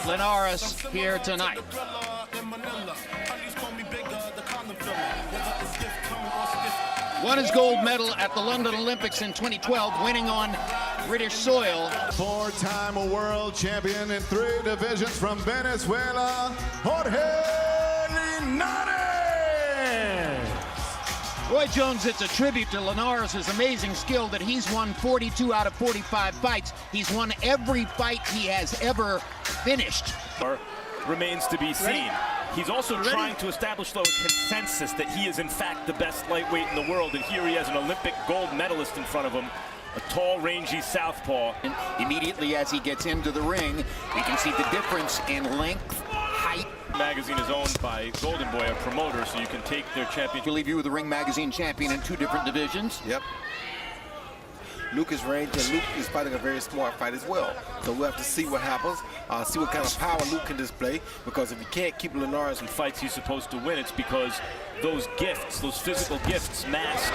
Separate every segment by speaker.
Speaker 1: Linares here tonight. Won his gold medal at the London Olympics in 2012, winning on British soil.
Speaker 2: Four-time world champion in 3 divisions from Venezuela, Jorge Linares.
Speaker 1: Roy Jones, it's a tribute to Linares' amazing skill that he's won 42 out of 45 fights. He's won every fight he has ever finished.
Speaker 3: Remains to be seen. He's also trying to establish though a consensus that he is in fact the best lightweight in the world, and here he has an Olympic gold medalist in front of him, a tall, rangy southpaw.
Speaker 1: And immediately as he gets into the ring, you can see the difference in length, height.
Speaker 3: Magazine is owned by Golden Boy, a promoter, so you can take their championship.
Speaker 1: I believe you were the Ring Magazine champion in 2 different divisions.
Speaker 4: Yep. Luke is ranged, and Luke is fighting a very smart fight as well. So we'll have to see what happens, see what kind of power Luke can display, because if you can't keep Linares
Speaker 3: in fights he's supposed to win, it's because those gifts, those physical gifts, mask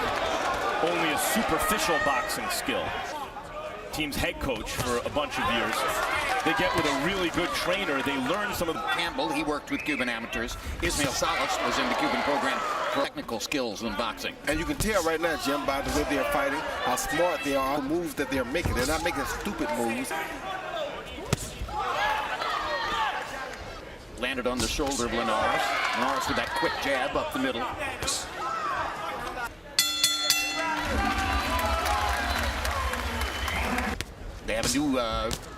Speaker 3: only a superficial boxing skill. Team's head coach for a bunch of years. They get with a really good trainer. They learn some of
Speaker 1: Campbell, he worked with Cuban amateurs. Ismail Salas was in the Cuban program for technical skills in boxing.
Speaker 4: And you can tell right now, Jim, by the way they're fighting, how smart they are, the moves that they're making. They're not making stupid moves.
Speaker 1: Landed on the shoulder of Linares. Linares with that quick jab up the middle. They have a new,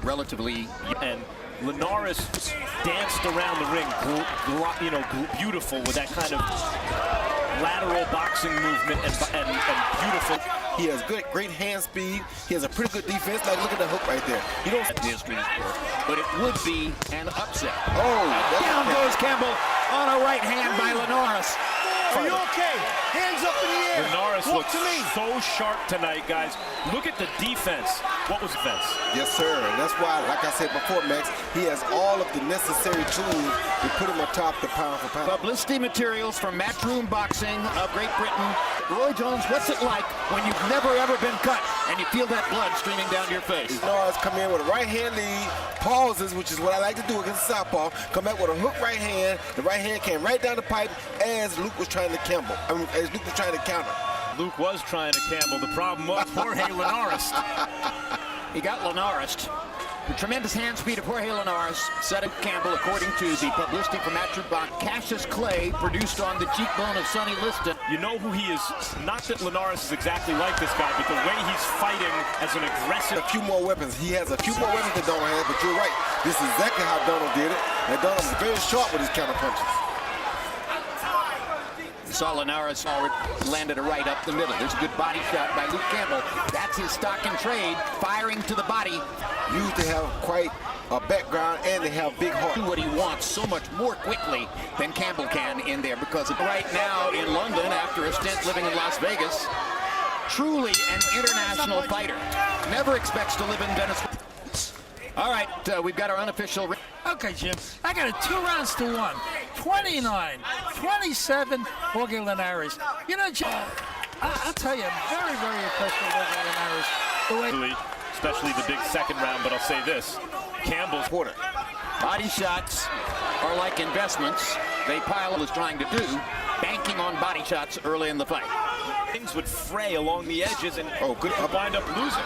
Speaker 1: relatively...
Speaker 3: And Linares danced around the ring, beautiful with that kind of lateral boxing movement and beautiful.
Speaker 4: He has great hand speed. He has a pretty good defense. Like, look at the hook right there. You don't have
Speaker 1: history, but it would be an upset.
Speaker 4: Oh,
Speaker 1: down goes Campbell on a right hand by Linares.
Speaker 5: Are you okay? Hands up in the air.
Speaker 3: Linares looks so sharp tonight, guys. Look at the defense. What was defense?
Speaker 4: Yes, sir. And that's why, like I said before, Max, he has all of the necessary tools to put him atop the pound for pound.
Speaker 1: Publicity materials from Matchroom Boxing of Great Britain. Roy Jones, what's it like when you've never ever been cut and you feel that blood streaming down your face?
Speaker 4: Linares come in with a right hand lead, pauses, which is what I like to do against southpaw. Come back with a hook right hand. The right hand came right down the pipe as Luke was trying to as Luke was trying to counter.
Speaker 3: Luke was trying to Campbell. The problem was Jorge Linares.
Speaker 1: He got Linares. The tremendous hand speed of Jorge Linares set up Campbell, according to the publicity from Matchroom Boxing. Cassius Clay produced on the cheekbone of Sonny Liston.
Speaker 3: You know who he is? Not that Linares is exactly like this guy, but the way he's fighting as an aggressive.
Speaker 4: A few more weapons. He has a few more weapons than Donald has, but you're right. This is exactly how Donald did it. And Donald was very sharp with his counter punches.
Speaker 1: Saw Linares forward, landed a right up the middle. There's a good body shot by Luke Campbell. That's his stock and trade, firing to the body.
Speaker 4: Used to have quite a background, and they have big heart.
Speaker 1: Do what he wants so much more quickly than Campbell can in there, because right now in London, after a stint living in Las Vegas, truly an international fighter. Never expects to live in Venezuela. All right, we've got our unofficial.
Speaker 5: Okay, Jim, I got it 2 rounds to 1. 29, 27, Jorge Linares. You know, Jim, I'll tell you, I'm very, very impressed with Jorge Linares.
Speaker 3: Especially the big second round, but I'll say this. Campbell's quarter.
Speaker 1: Body shots are like investments. They pile is trying to do, banking on body shots early in the fight.
Speaker 3: Things would fray along the edges and
Speaker 4: good
Speaker 3: wind up losing.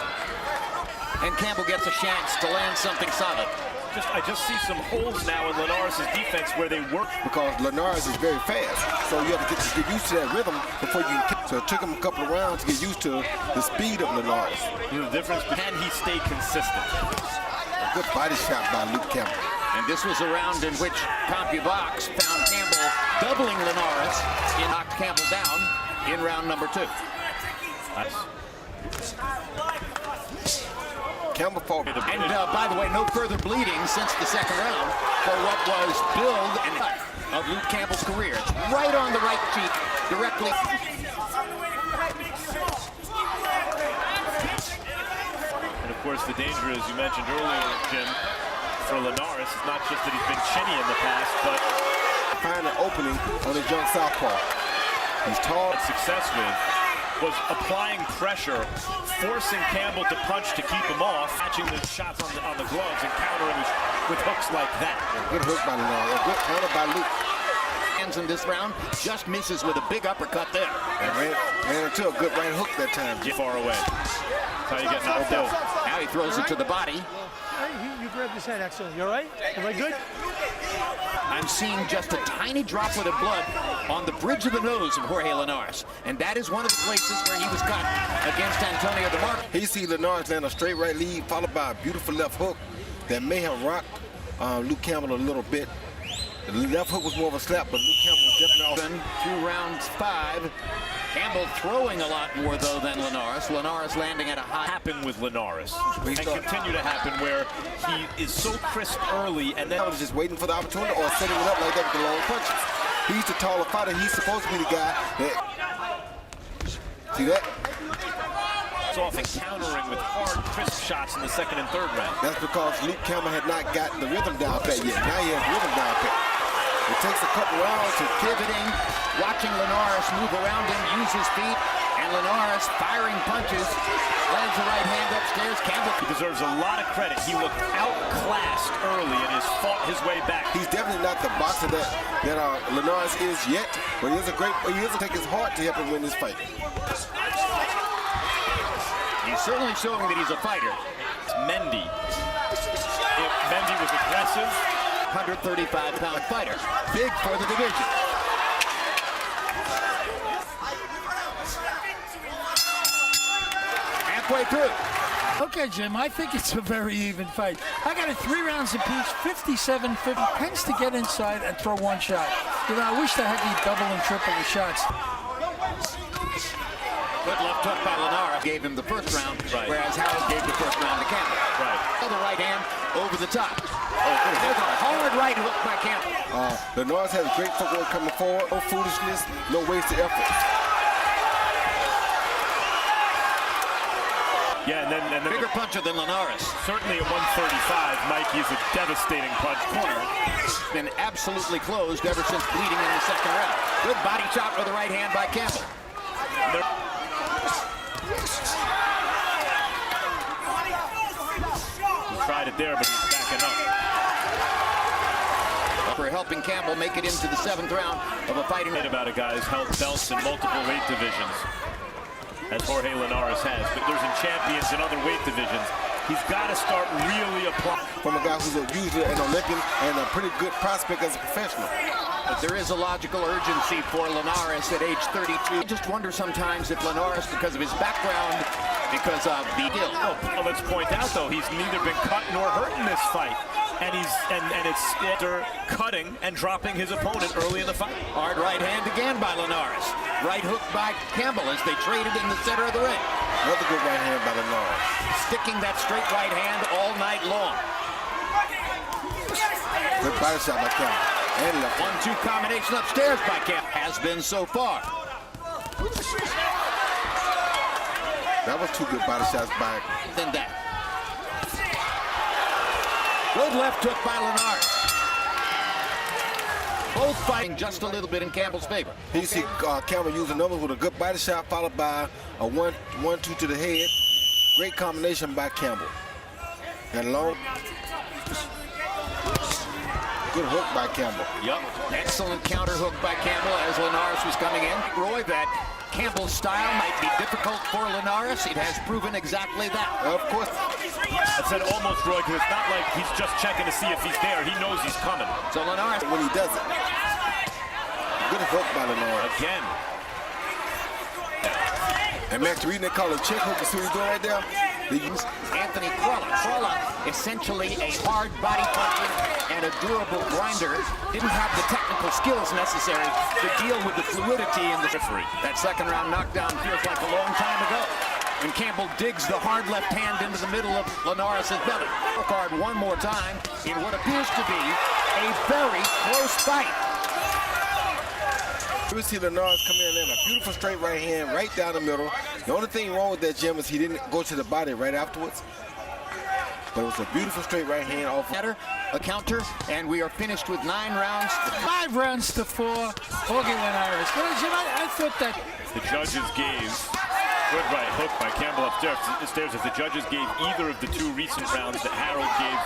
Speaker 1: And Campbell gets a chance to land something solid.
Speaker 3: I just see some holes now in Linares' defense where they work.
Speaker 4: Because Linares is very fast, so you have to get used to that rhythm before you can kick. So it took him a couple of rounds to get used to the speed of Linares.
Speaker 3: You know, the difference, can he stay consistent?
Speaker 4: A good body shot by Luke Campbell.
Speaker 1: And this was a round in which CompuBox found Campbell doubling Linares and knocked Campbell down in round number 2.
Speaker 3: Nice.
Speaker 4: Campbell fought.
Speaker 1: And by the way, no further bleeding since the second round for what was build and of Luke Campbell's career. It's right on the right cheek, directly.
Speaker 3: And of course, the danger, as you mentioned earlier, Jim, for Linares is not just that he's been chinny in the past, but
Speaker 4: find an opening on his young southpaw. He's tall.
Speaker 3: Success with. was applying pressure, forcing Campbell to punch to keep him off, catching the shots on the gloves and countering with hooks like that.
Speaker 4: Good hook by Linares. A good counter by Luke.
Speaker 1: Hands in this round, just misses with a big uppercut there.
Speaker 4: And ran into a good right hook that time.
Speaker 3: Get far away. That's how you get knocked out.
Speaker 1: Now he throws it to the body.
Speaker 6: You grabbed his head, excellent. You all right? Am I good?
Speaker 1: I'm seeing just a tiny droplet of blood on the bridge of the nose of Jorge Linares. And that is one of the places where he was caught against Antonio DeMarco.
Speaker 4: He see Linares land a straight right lead, followed by a beautiful left hook that may have rocked Luke Campbell a little bit. The left hook was more of a slap, but Luke Campbell was definitely off.
Speaker 1: Through round 5. Campbell throwing a lot more, though, than Linares. Linares landing at a high.
Speaker 3: Happen with Linares and continue to happen where he is so crisp early and then
Speaker 4: I was just waiting for the opportunity or setting it up like that with the long punches. He's the taller fighter. He's supposed to be the guy that... See that?
Speaker 3: it's often countering with hard, crisp shots in the second and third round.
Speaker 4: That's because Luke Campbell had not got the rhythm down pat yet. Now he has rhythm down pat. It takes a couple rounds to
Speaker 1: Pivoting, watching Linares move around him, use his feet, and Linares firing punches. Lands the right hand upstairs. Campbell
Speaker 3: He deserves a lot of credit. He looked outclassed early and has fought his way back.
Speaker 4: He's definitely not the boxer that Linares is yet, but he is a take his heart to help him win this fight.
Speaker 1: He's certainly showing that he's a fighter.
Speaker 3: It's Mendy. If Mendy was aggressive,
Speaker 1: 135-pound fighter. Big for the division. Halfway through.
Speaker 5: Okay, Jim, I think it's a very even fight. I got it 3 rounds apiece, 57-50. Tends to get inside and throw one shot. You know, I wish they had the double and triple the shots.
Speaker 1: Good left hook by Linares gave him the first round,
Speaker 3: right,
Speaker 1: whereas Howard gave the first round to Campbell.
Speaker 3: Right.
Speaker 1: The right hand over the top. There's a hard right hook by Campbell.
Speaker 4: Linares has great footwork coming forward. No foolishness, no wasted effort.
Speaker 3: yeah, and then
Speaker 1: Bigger puncher than Linares.
Speaker 3: certainly at 135, Mikey is a devastating punch.
Speaker 1: Corner. Been absolutely closed ever since bleeding in the second round. Good body shot with the right hand by Campbell.
Speaker 3: He tried it there, but he's backing up.
Speaker 1: For helping Campbell make it into the 7th round of a fighting.
Speaker 3: About a guy who's held belts in multiple weight divisions, as Jorge Linares has, but there's in champions in other weight divisions. He's got to start really applying.
Speaker 4: From a guy who's usually an Olympian and a pretty good prospect as a professional.
Speaker 1: But there is a logical urgency for Linares at age 32. I just wonder sometimes if Linares, because of his background, because of the deal.
Speaker 3: Well, let's point out though, he's neither been cut nor hurt in this fight, and it's after cutting and dropping his opponent early in the fight.
Speaker 1: Hard right hand again by Linares. Right hook by Campbell as they traded in the center of the ring.
Speaker 4: Another good right hand by Linares.
Speaker 1: Sticking that straight right hand all night long.
Speaker 4: Good body shot by Campbell. And left.
Speaker 1: 1-2 combination upstairs by Campbell. Has been so far.
Speaker 4: That was 2 good body shots by.
Speaker 1: Than that. Good left hook by Linares. Both fighting just a little bit in Campbell's favor.
Speaker 4: You see Campbell using numbers with a good body shot followed by a 1-2 to the head. Great combination by Campbell. And long. Good hook by Campbell.
Speaker 1: Yep. Excellent counter hook by Campbell as Linares was coming in. Roy, that Campbell's style might be difficult for Linares. It has proven exactly that.
Speaker 4: Of course.
Speaker 3: I said almost, Roy, because it's not like he's just checking to see if he's there. He knows he's coming.
Speaker 1: So Linares,
Speaker 4: when he does it. Good hook by Linares.
Speaker 3: Again.
Speaker 4: And Max, reading that call a check hook. You see what he's doing right there?
Speaker 1: Anthony Crolla. Crolla, essentially a hard body puncher and a durable grinder, didn't have the technical skills necessary to deal with the fluidity in the referee. That second round knockdown feels like a long time ago. When Campbell digs the hard left hand into the middle of Linares' belly. Card one more time in what appears to be a very close fight.
Speaker 4: We see Linares come in and land a beautiful straight right hand right down the middle. The only thing wrong with that, Jim, is he didn't go to the body right afterwards. But it was a beautiful straight right hand off.
Speaker 1: A counter, and we are finished with 9 rounds.
Speaker 5: 5 rounds to 4. Jorge Linares. You know, Jim, I thought that
Speaker 3: The judges gave Good right hook by Campbell upstairs. If the judges gave either of the two recent rounds that Harold gave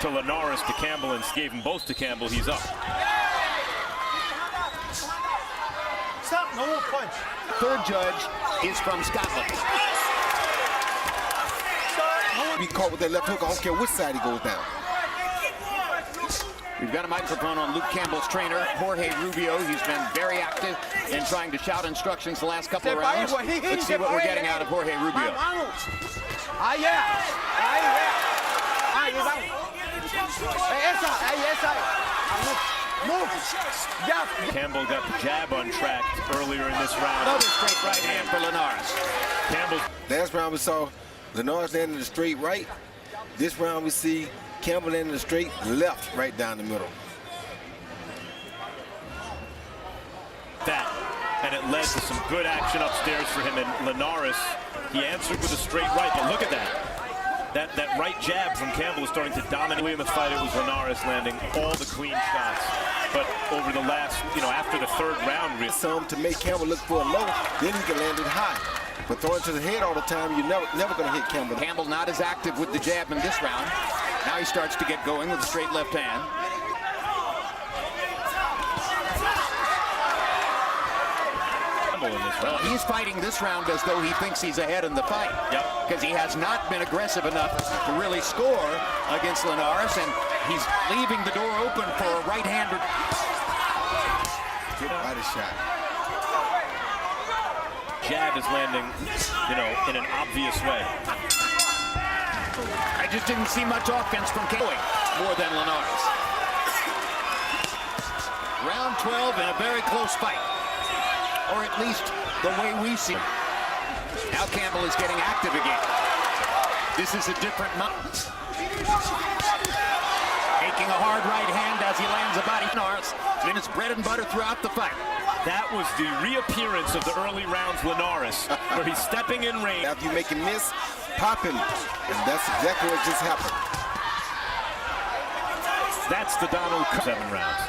Speaker 3: to Linares to Campbell and gave them both to Campbell, he's up.
Speaker 6: Stop, no more punch.
Speaker 1: Third judge is from Scotland.
Speaker 4: Be caught with that left hook. I don't care which side he goes down.
Speaker 1: We've got a microphone on Luke Campbell's trainer, Jorge Rubio. He's been very active in trying to shout instructions the last couple of rounds. Let's see what we're getting out of Jorge Rubio.
Speaker 3: Campbell got the jab untracked earlier in this round.
Speaker 1: Another straight right hand for Linares.
Speaker 3: Campbell.
Speaker 4: Last round we saw Linares landing the straight right. This round we see Campbell landing the straight left right down the middle.
Speaker 3: That, and it led to some good action upstairs for him. And Linares, he answered with a straight right, but look at that. That right jab from Campbell is starting to dominate in the fight. It was Linares landing all the clean shots. But over the last, after the third round,
Speaker 4: some to make Campbell look for a low, then he can land it high. But throwing to the head all the time, you're never going to hit Campbell.
Speaker 1: Campbell not as active with the jab in this round. Now he starts to get going with a straight left hand.
Speaker 3: In this round.
Speaker 1: He's fighting this round as though he thinks he's ahead in the fight. Because he has not been aggressive enough to really score against Linares, and he's leaving the door open for a right-hander.
Speaker 4: Good body shot.
Speaker 3: Jab is landing, in an obvious way.
Speaker 1: I just didn't see much offense from Campbell more than Linares. Round 12 in a very close fight. Or at least the way we see him. Now Campbell is getting active again. This is a different mountain. Making a hard right hand as he lands a body. Linares, and it's bread and butter throughout the fight.
Speaker 3: That was the reappearance of the early rounds Linares, where he's stepping in range.
Speaker 4: After you make him miss, pop him. And that's exactly what just happened.
Speaker 3: That's the Donald 7 rounds.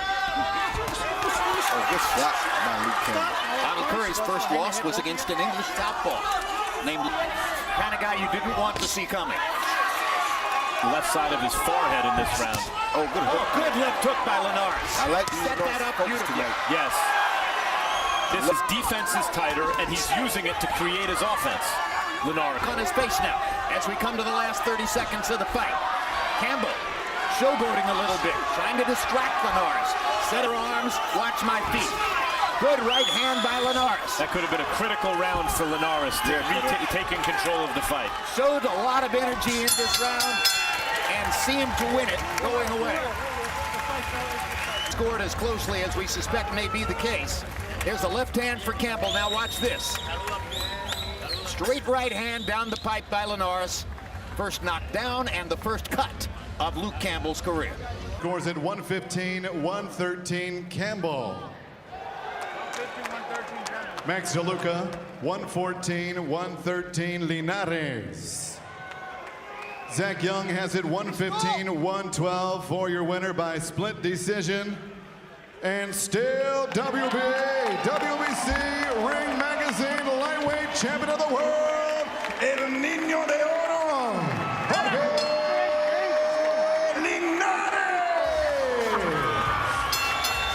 Speaker 4: Oh, good shot by Luke Campbell.
Speaker 1: Donald Curry's first loss was against an English southpaw named kind of guy you didn't want to see coming.
Speaker 3: Left side of his forehead in this round.
Speaker 4: Oh, good hook.
Speaker 1: Good left hook by Linares.
Speaker 4: I like these
Speaker 1: Set that up beautifully.
Speaker 3: Yes. His defense is tighter, and he's using it to create his offense. Linares
Speaker 1: on his face now as we come to the last 30 seconds of the fight. Campbell showboating a little bit, trying to distract Linares. Set her arms, watch my feet. Good right hand by Linares.
Speaker 3: That could have been a critical round for Linares there, taking control of the fight.
Speaker 1: Showed a lot of energy in this round and seemed to win it going away. Scored as closely as we suspect may be the case. There's a left hand for Campbell. Now watch this. Straight right hand down the pipe by Linares. First knocked down and the first cut of Luke Campbell's career.
Speaker 2: Scores at 115-113 Campbell. Max DeLuca, 114-113 Linares. Zach Young has it 115-112 for your winner by split decision. And still WBC